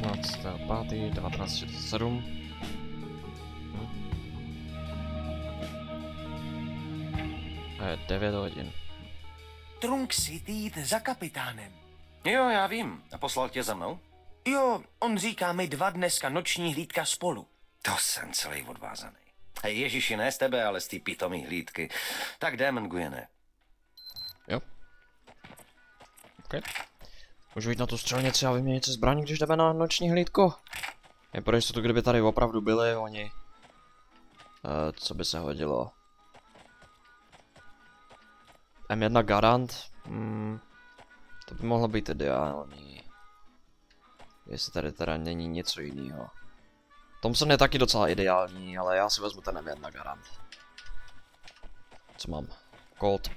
18.5.1947. A je 9 hodin. Trunksy, ty jít za kapitánem. Jo, já vím. A poslal tě za mnou? Jo, on říká mi 2 dneska noční hlídka spolu. To jsem celý odvázaný. Hej, Ježiši, ne z tebe, ale z té pitomý hlídky. Tak jdem, Nguyene. Jo. OK. Můžu jít na tu střelnici a vyměnit si zbraní, když jdeme na noční hlídku? Je pro jistotu, kdyby tady opravdu byli oni. Co by se hodilo? M1 Garant? To by mohlo být ideální. Jestli tady teda není něco jiného. Thompson je taky docela ideální, ale já si vezmu ten M1 Garant. Co mám? Colt.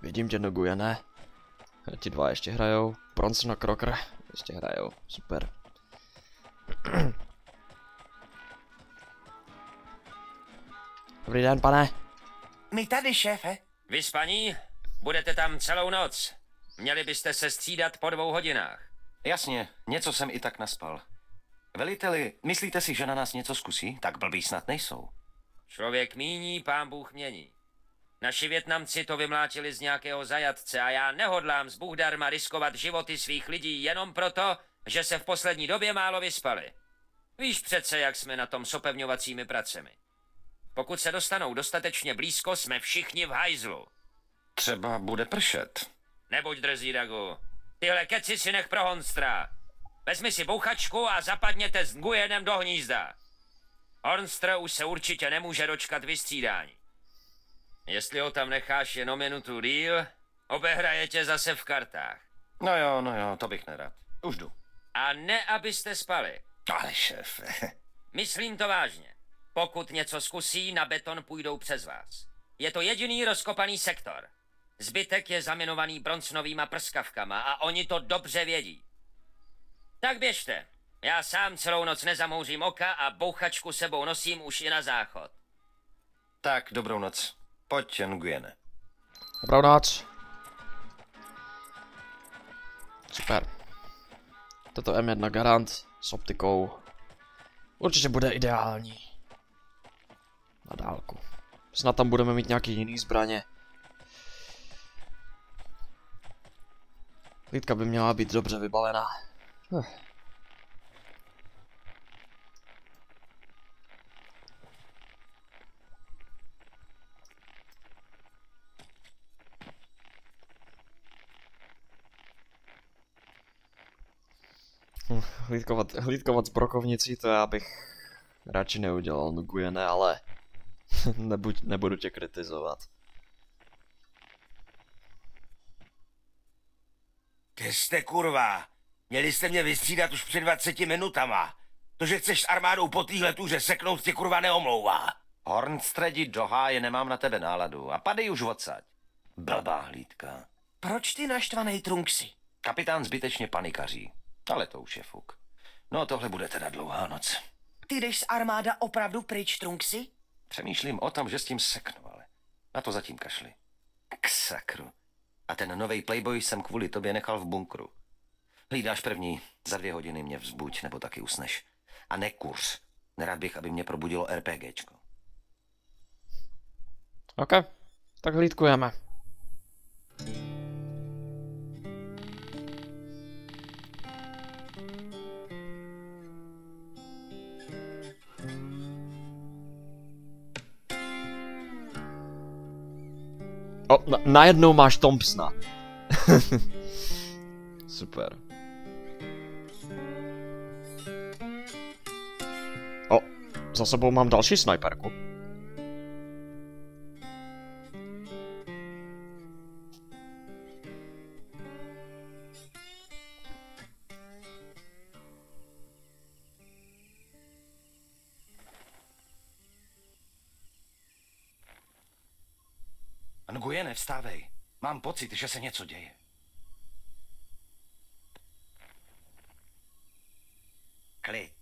Vidím tě, Nguyene. Ti dva ještě hrajou. Bronson a Crocker ještě hrajou. Super. Dobrý den, pane. My tady, šéfe. Vyspaní? Budete tam celou noc. Měli byste se střídat po 2 hodinách. Jasně, něco jsem i tak naspal. Veliteli, myslíte si, že na nás něco zkusí? Tak blbý snad nejsou. Člověk míní, pán Bůh mění. Naši Vietnamci to vymlátili z nějakého zajatce a já nehodlám zbůhdarma riskovat životy svých lidí jenom proto, že se v poslední době málo vyspali. Víš přece, jak jsme na tom s opevňovacími pracemi. Pokud se dostanou dostatečně blízko, jsme všichni v hajzlu. Třeba bude pršet. Nebuď drzý, Dagu. Tyhle keci si nech pro Hornstra. Vezmi si bouchačku a zapadněte s Nguyenem do hnízda. Hornstr už se určitě nemůže dočkat vystřídání. Jestli ho tam necháš jen o minutu díl, obehraje tě zase v kartách. No jo, to bych nerad. Už jdu. A ne, abyste spali. Ale šéfe. Myslím to vážně. Pokud něco zkusí, na beton půjdou přes vás. Je to jediný rozkopaný sektor. Zbytek je zaminovaný bronznovýma prskavkama a oni to dobře vědí. Tak běžte. Já sám celou noc nezamouřím oka a bouchačku sebou nosím už i na záchod. Tak, dobrou noc. Pojď, Nguyene. Dobrou noc. Super. Toto M1 Garant s optikou určitě bude ideální. Na dálku. Snad tam budeme mít nějaký jiný zbraně. Hlídka by měla být dobře vybavená. Hlídkovat s brokovnicí, to já bych radši neudělal, Nguyene, ale nebudu tě kritizovat. Kde jste, kurva? Měli jste mě vystřídat už před 20 minutama. To, že chceš s armádou po téhle tuře seknout, tě kurva neomlouvá. Hornstredi do háje, nemám na tebe náladu. A padej už odsaď. Blbá hlídka. Proč ty naštvanej, Trunksy? Kapitán zbytečně panikaří. Ale to už je fuk. No, tohle bude teda dlouhá noc. Ty jdeš z armáda opravdu pryč, Trunksy? Přemýšlím o tom, že s tím seknu, ale na to zatím kašli. K sakru. A ten novej Playboy jsem kvůli tobě nechal v bunkru. Hlídáš první, za 2 hodiny mě vzbuď, nebo taky usneš. A nekurz. Nerad bych, aby mě probudilo RPGčko. OK, tak hlídkujeme. Najednou máš Thompsona. Super. Za sebou mám další snajperku. Nguyene, vstávej. Mám pocit, že se něco děje. Klid.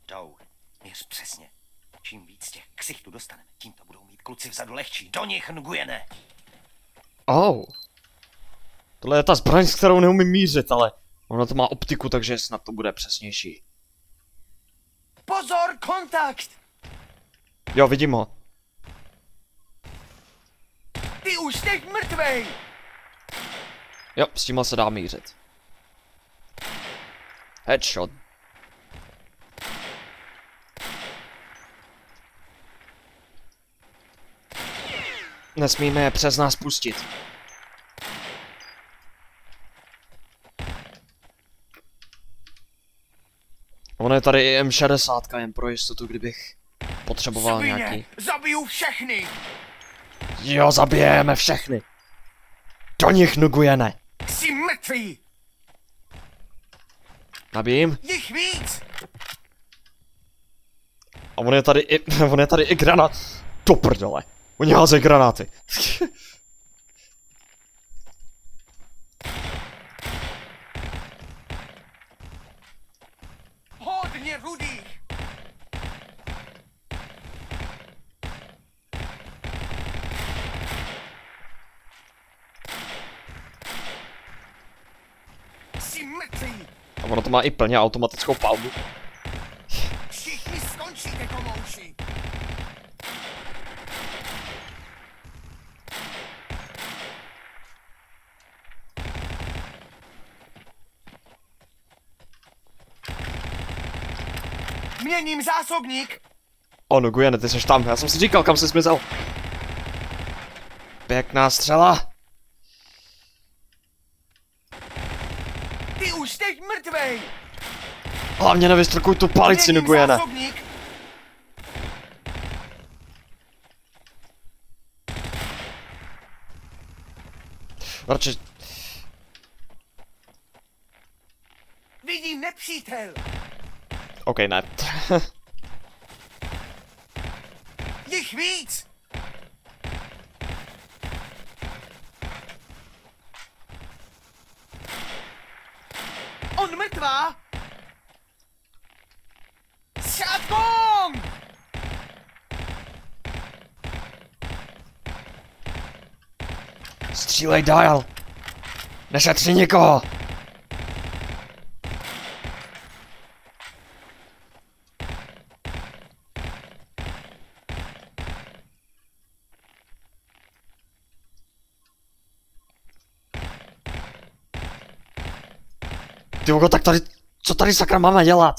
Jdou. Měř přesně. Čím víc těch ksichtů dostaneme, tím to budou mít kluci vzadu lehčí. Do nich, Nguyene! Oh. Tohle je ta zbraň, s kterou neumím mířit, ale ono to má optiku, takže snad to bude přesnější. Pozor, kontakt! Jo, vidím ho. Ty už jsi mrtvej! Jo, s tímhle se dá mířit. Headshot. Nesmíme je přes nás pustit. Ono je tady i M60, jen pro jistotu, kdybych potřeboval nějaký. Zabiju všechny! Jo, zabijeme všechny. Do nich nugujeme. Jsi mrtvý! Nabijím. Jich víc! A on je tady i granát. Do prdele. Oni házejí granáty. Hodně rudých! Jsi mrtvý! A ono to má i plně automatickou palbu. Všichni skončíte, komouši! Měním zásobník! O, nugujene, ty seš tam. Já jsem si říkal, kam jsi zmizel. Pěkná střela. Ty už jsi mrtvej! Hlavně nevystrkuj tu palici, Měním nugujene. zásobník! Radši... Vidím nepřítel! OK, ne. Jich víc! On mrtvá! Šátkom! Střílej dál. Nešetři nikoho. Ty Hugo, tak tady, co tady sakra máme dělat?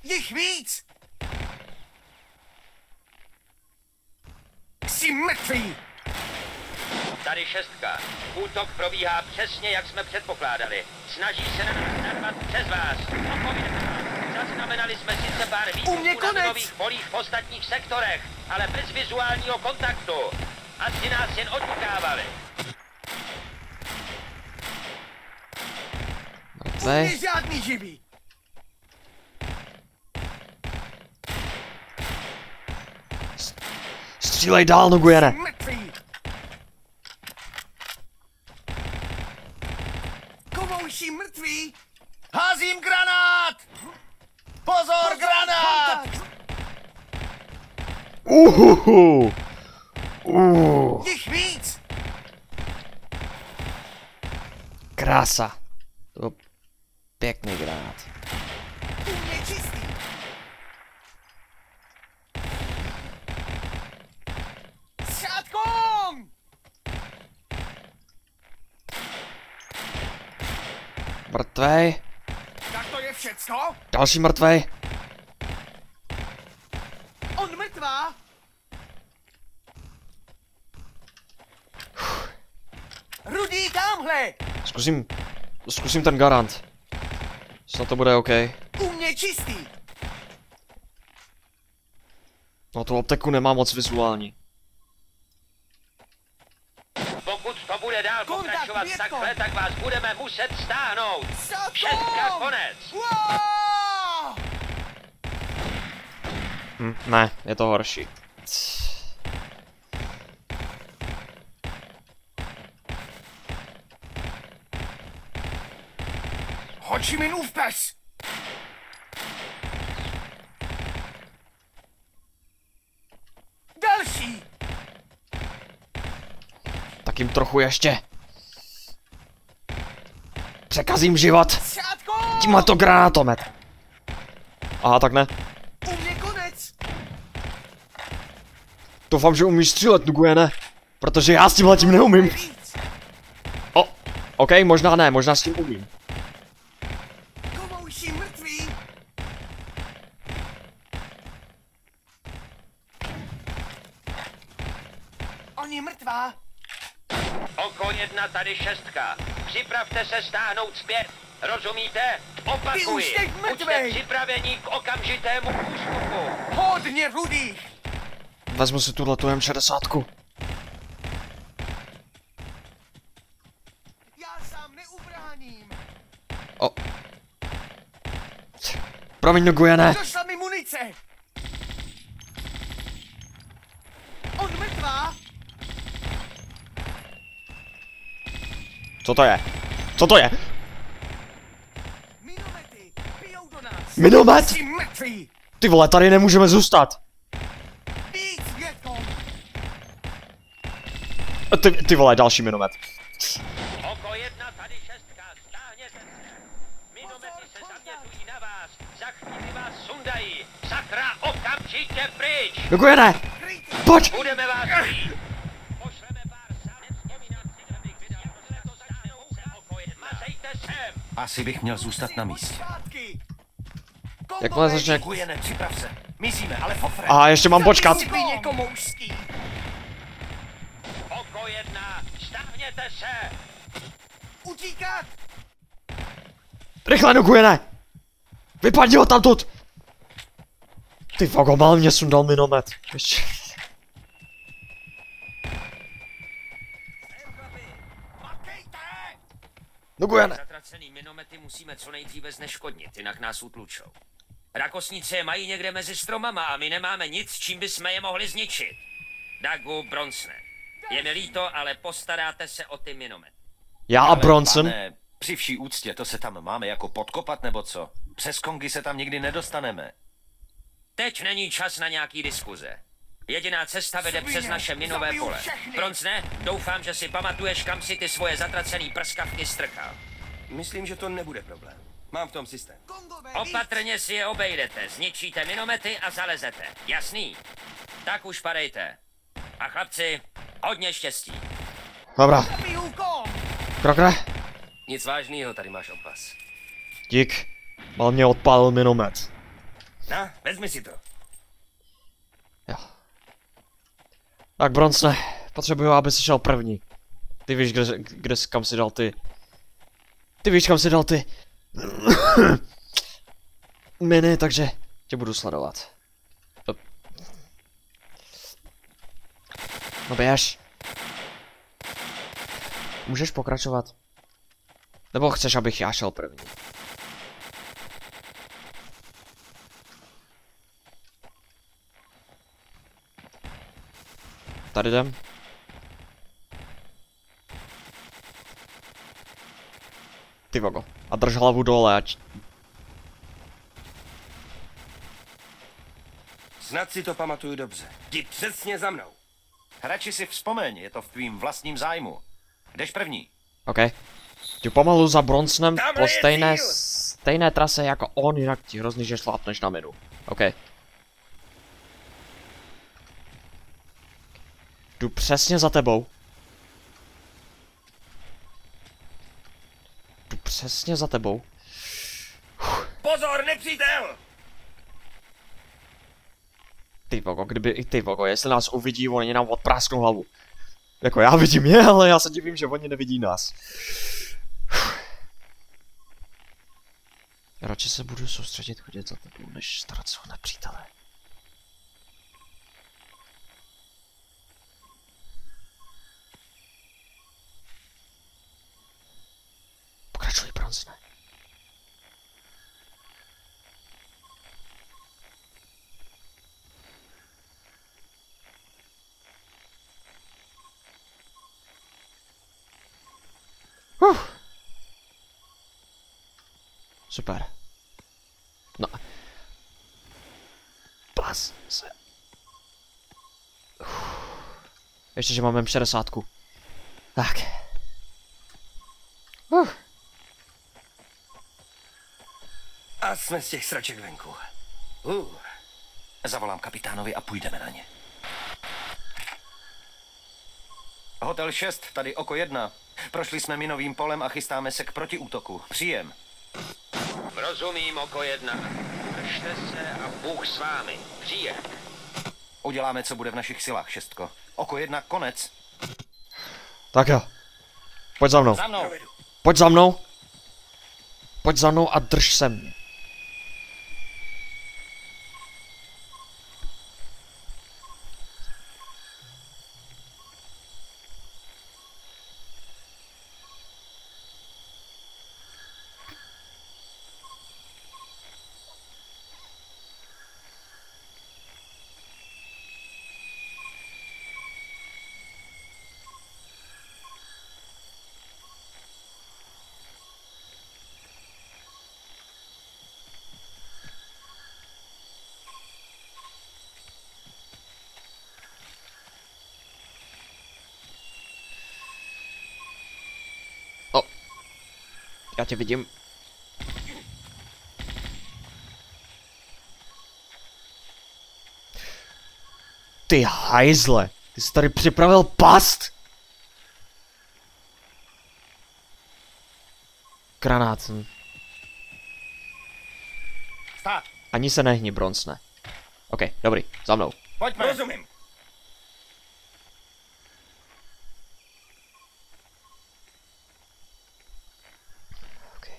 Jich víc! Jsi mrtvý! Tady 6. Útok probíhá přesně, jak jsme předpokládali. Snaží se na nás narvat přes vás. Zaznamenali jsme sice pár U mě výbuchů na konec! minových polích v ostatních sektorech, ale bez vizuálního kontaktu. Asi nás jen odpukávali. Mrtvej. Mě žádný živý! Střílej dál, nugujene. Mrtvý! Komouši mrtvý! Házím granát! Pozor, granát! Uhuhu. Jich víc! Krása. To byl pěkný granát. U mě čistý! Šátkom! Mrtvej. Tak to je všecko? Další mrtvej. On mrtvá? Rudý tamhle! Zkusím ten garant. Snad to bude OK. U mě čistý! No tu optiku nemá moc vizuální. Pokud to bude dál Kontakt, pokračovat Větko! takhle, tak vás budeme muset stáhnout. Šátkom! 6. konec. Wow! Ne, je to horší. Hoči minův pes! Další! Tak jim trochu ještě překazím život. Tímhle to granátomet. Aha, tak ne. U mě konec! Doufám, že umíš střílet, Nguyene. Protože já s tímhletím neumím. O, OK, možná ne, možná s tím umím. Komouši mrtví! Oni mrtvá! Oko 1, tady 6. Připravte se stáhnout zpět. Rozumíte? Opakuji. Ty už jsi mrtvej. Buďte připraveni k okamžitému ústupu. Hodně rudých! Vezmu si tuhletu M60. Já sám neubráním! O. Promiň, Nguyene. Došla mi munice! On mrtvá! Co to je? Co to je? Minomety! Bijou do nás! Minomet? Jsi mrtví! Ty vole, tady nemůžeme zůstat. Víc, Větko! Ty vole, další minomet. Oko 1, tady 6. Stáhněte se. Minomety se zaměřují na vás. Za chvíli vás sundají. Sakra, okamžitě pryč. Nguyene! Pojď! Budeme vás mít. Pošleme pár sám. Nevzpomínám si, že bych vydal. Jakmile to začne pouze oko 1. Mazejte sem. Asi bych měl zůstat na místě. Zpátky! Jakmile začne... Nguyene, připrav se. Mizíme, ale fofre. Aha, ještě mám počkat. Svině komoušský! Oko 1, stáhněte se. Utíkat! Rychle, Nguyene! Vypadni ho tamtud! Ty vogo, mal mě sundal minomet. Ještě. Nguyene! Zatracený minomety musíme co nejdříve zneškodnit, jinak nás utlučou. Rakosnice je mají někde mezi stromama a my nemáme nic, čím bychom je mohli zničit. Dagu, Bronsne. Je mi líto, ale postaráte se o ty minomety. Já a Ale, Bronson? pane, při vší úctě, to se tam máme jako podkopat nebo co? Přes kongy se tam nikdy nedostaneme. Teď není čas na nějaký diskuze. Jediná cesta vede přes naše minové zabiju pole. všechny. Bronsne, doufám, že si pamatuješ, kam si ty svoje zatracený prskavky strkal. Myslím, že to nebude problém. Mám v tom systém. Opatrně si je obejdete, zničíte minomety a zalezete. Jasný? Tak už padejte. A chlapci, hodně štěstí. Dobrá. Krokre? Nic vážného, tady máš opas. Dík. Mal mě odpálil minomet. No, vezmi si to. Jo. Tak Bronsne, potřebuju, aby si šel první. Ty víš, kam si dal ty... Ty víš, kam si dal ty... miny, takže tě budu sledovat. No běž. Můžeš pokračovat? Nebo chceš, abych já šel první? Tady jdem. Ty vogo. A drž hlavu dole, ať... Snad si to pamatuju dobře. Jdi přesně za mnou. Radši si vzpomeň, je to v tvým vlastním zájmu. Jdeš první. OK. Jdu pomalu za Bronsonem Tamhle po je cíl! stejné trase jako on, jinak ti hrozný, že šlápneš na minu. OK. Jdu přesně za tebou. Jdu přesně za tebou. Pozor, nepřítel! Ty vogo, jestli nás uvidí, oni nám odprásknou hlavu. Jako já vidím je, ale já se divím, že oni nevidí nás. Radši se budu soustředit chodit za tebou, než starat se o nepřítele. Pokračuj, Bronsone. Super. No. Pas se. Ještě, že máme M60. Tak. A jsme z těch sraček venku. Zavolám kapitánovi a půjdeme na ně. Hotel 6, tady oko 1. Prošli jsme minovým polem a chystáme se k protiútoku. Příjem. Rozumím, oko 1. Držte se a Bůh s vámi. Příjem. Uděláme, co bude v našich silách, šestko. Oko 1, konec. Tak jo. Pojď za mnou. Za mnou. Pojď za mnou. Pojď za mnou a drž se mě. Já tě vidím. Ty hajzle, ty jsi tady připravil past? Granát. Stát. Ani se nehni, Bronsne. OK, dobrý, za mnou. Pojďme. Rozumím. Okay.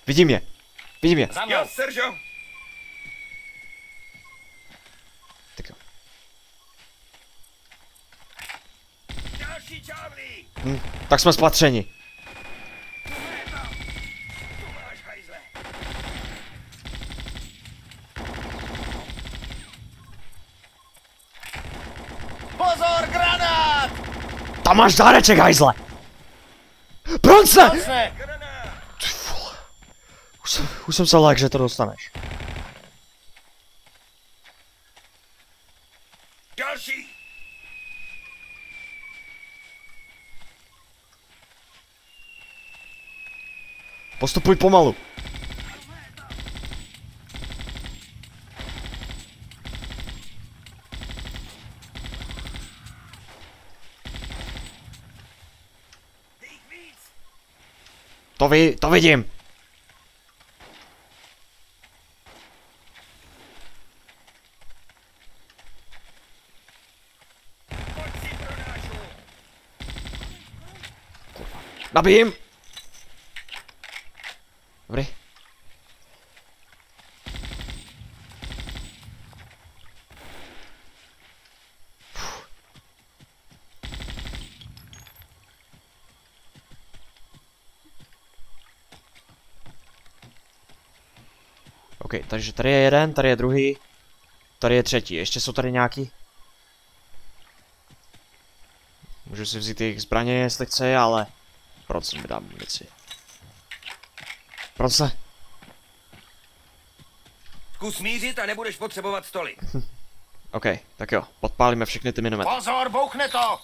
Vidím je. Vidím je. Za mnou. Jo, Seržo. Tak jo. Další čávlí. Tak jsme spatřeni. Tu máš, hajzle. Pozor, granát! Tam máš dáreček, hajzle! Bronce! Bronce! Granát. Už jsem se lek, že to dostaneš. Další. Postupuj pomalu. Jich víc. To vidím. Pojď si pronášu. Nabijím. Dobrý. OK, takže tady je jeden, tady je druhý, tady je třetí. Ještě jsou tady nějaký? Můžu si vzít jejich zbraně, jestli chce, ale proč mi dám munici? Proč ne? Zkus mířit a nebudeš potřebovat stolik. OK, tak jo, podpálíme všechny ty minomety. Pozor, bouchne to!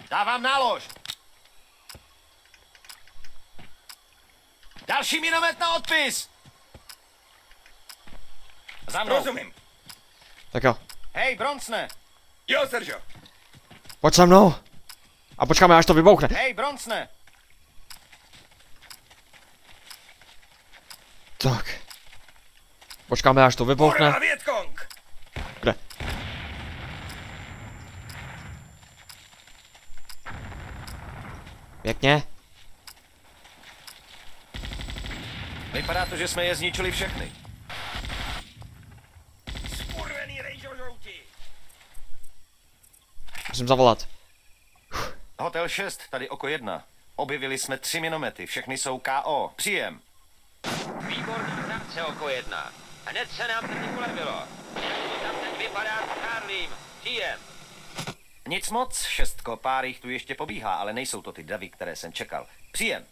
Dávám nálož! Další minomet na odpis! Za mnou. Rozumím. Tak jo, Hej, Bronsne! Jo, Seržo. pojď se mnou. A počkáme, až to vybouchne. Hej, Bronsne! Tak. Počkáme, až to vybouchne. Kurva, Vietkong. Kde? Pěkně. Vypadá to, že jsme je zničili všechny. Skurvený rejžožouti. Musím zavolat. Hotel 6, tady oko 1. Objevili jsme 3 minomety, všechny jsou KO. Příjem. Výborný práce, oko 1. Hned se nám tady ulevilo. Jak to tam teď Aparát s Charliem. Příjem. Nic moc, šestko, pár jich tu ještě pobíhá, ale nejsou to ty davy, které jsem čekal. Příjem.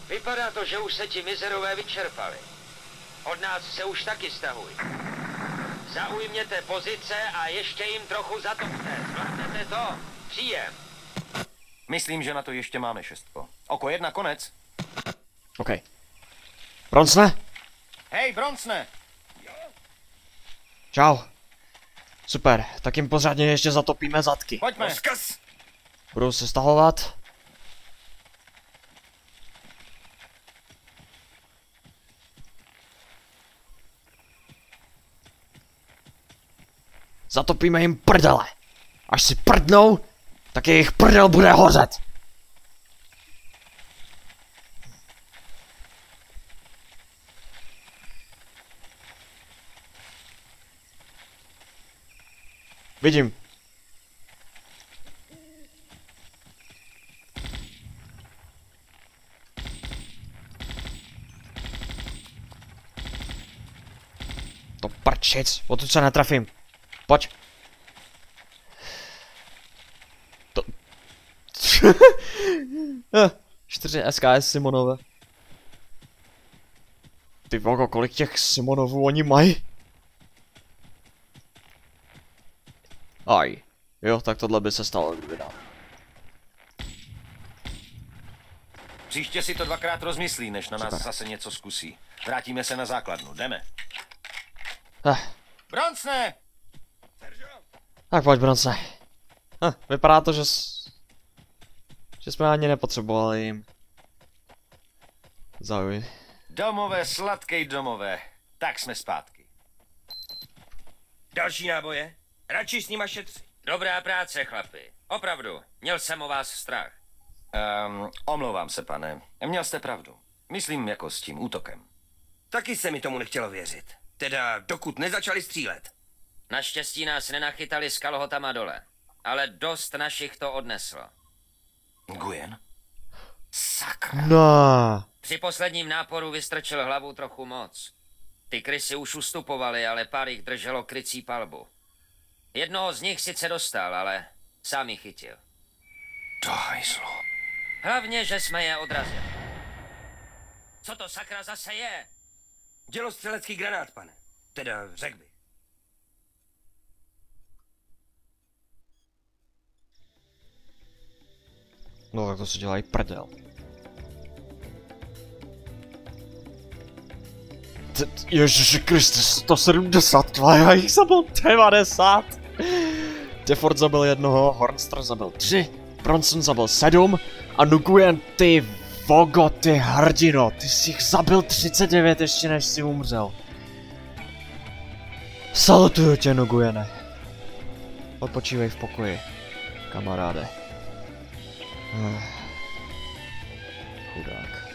Vypadá to, že už se ti mizerové vyčerpali. Od nás se už taky stahuj. Zaujměte pozice a ještě jim trochu zatopte. Zvládnete to? Příjem. Myslím, že na to ještě máme, šestko. Oko 1, konec. OK. Bronsne? Hej, Bronsne! Čau. Super, tak jim pořádně ještě zatopíme zadky. Pojďme. Rozkaz! Budu se stahovat. Zatopíme jim prdele. Až si prdnou, tak jejich prdel bude hořet. Vidím. To prčic, odtud se netrafím. Pojď. To... 4 SKS Simonové. Ty vogo, kolik těch Simonovů oni mají? Aj. Jo, tak tohle by se stalo, kdyby dám. Příště si to dvakrát rozmyslí, než na nás Super. zase něco zkusí. Vrátíme se na základnu, jdeme. Bronsne! Tak pojď, Bronce. Vypadá to, že jsme ani nepotřebovali jim zaujít. Domové, sladkej domové. Tak jsme zpátky. Další náboje? Radši s nima šetři. Dobrá práce, chlapi. Opravdu, měl jsem o vás strach. Omlouvám se, pane. Měl jste pravdu. Myslím jako s tím útokem. Taky se mi tomu nechtělo věřit. Teda dokud nezačali střílet. Naštěstí nás nenachytali s kalhotama dole. Ale dost našich to odneslo. Nguyen? Sakra. No. Při posledním náporu vystrčil hlavu trochu moc. Ty krysy už ustupovaly, ale pár jich drželo krycí palbu. Jednoho z nich sice dostal, ale sám ji chytil. To hajzlo. Hlavně, že jsme je odrazili. Co to sakra zase je? Dělostřelecký granát, pane. Teda řekl bych. No tak to se dělají prdel. Ježiši Kriste, 170, já jich zabil 90. Tefort zabil jednoho, Hornster zabil 3, Bronson zabil 7 a Nguyen, ty vogo, ty hrdino, ty jsi jich zabil 39 ještě než si umřel. Salutuju tě, Nguyene. Odpočívej v pokoji, kamaráde. Chudák.